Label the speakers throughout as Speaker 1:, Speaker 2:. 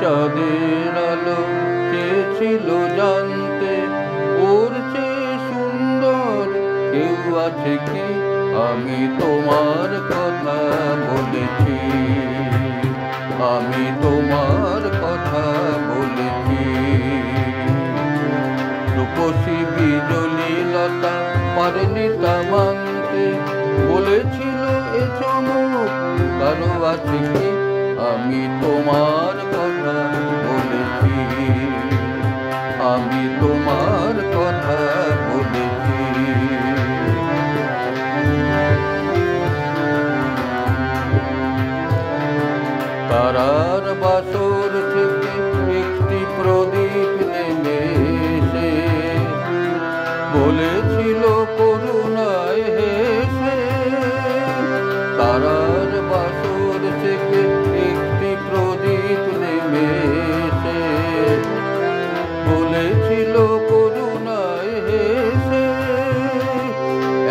Speaker 1: চাঁদের আলো চেয়েছিল জানতে ওর চেয়ে সুন্দর কেউ আছে কি? আমি তোমার কথা বলেছি, আমি তোমার কথা বলেছি। রূপসী বিজলি লতা পারেনি তা মানতে, বলেছিল এ চমক কারো আছে কি? আমি তোমার কথা বলেছি, আমি তোমার কথা বলেছি। তারার বাসর থেকে একটি প্রদীপ নেমে এসে বলেছিল করুণায় হেসে। তারার বাসর থেকে একটি প্রদীপ নেমে এসে বলেছিল করুণায় হেসে।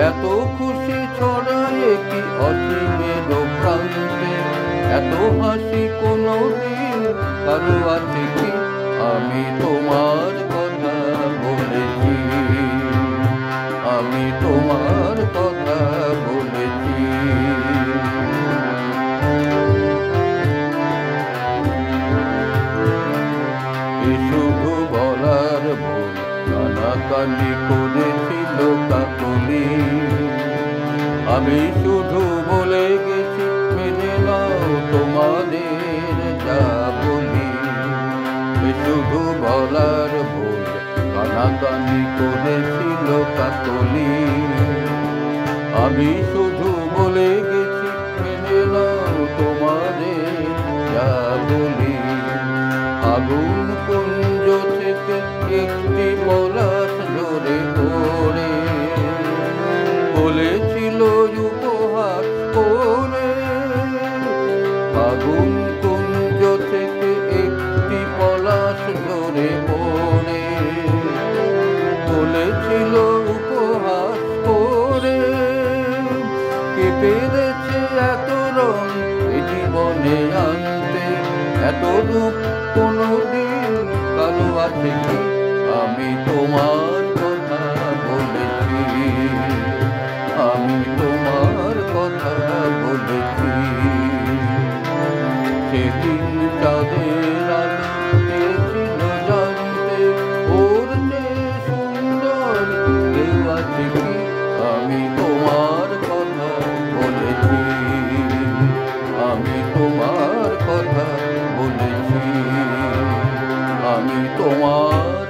Speaker 1: এত খুশি ছড়ায় কি অসীমের প্রান্তে, এত হাসি কোনদিন কারো আছে কি? আমি তোমার কথা বলেছি, আমি তোমার কথা বলেছি। শুধু বলার ভুল কানাকানি করেছিল কাকলি। আমি শুধু বলে গেছি মেনে নাও তোমাদের যা বলি। শুধু বলার ভুল কানাকানি করেছিল কাকলি। আমি শুধু বলে গেছি মেনে নাও তোমাদের যা বলি। আগুন কুঞ্জ থেকে একটি পলাশ ঝরে পড়ে বলেছিল উপহার করে। আগুন কুঞ্জ থেকে একটি পলাশ ঝরে পড়ে বলেছিল উপহার করে। কে পেরেছে এত রং এ জীবনে আনতে, এত রূপ কোনদিন কারো আছে কি? আমি তোমার কথা বলেছি, আমি তোমার কথা বলেছি। সেদিন চাঁদের আলো চেয়েছিল জানতে ওর চেয়ে সুন্দর কেউ আছে কি? আমি তোমার কথা বলেছি, আমি তোমার কথা বলেছি, আমি তোমার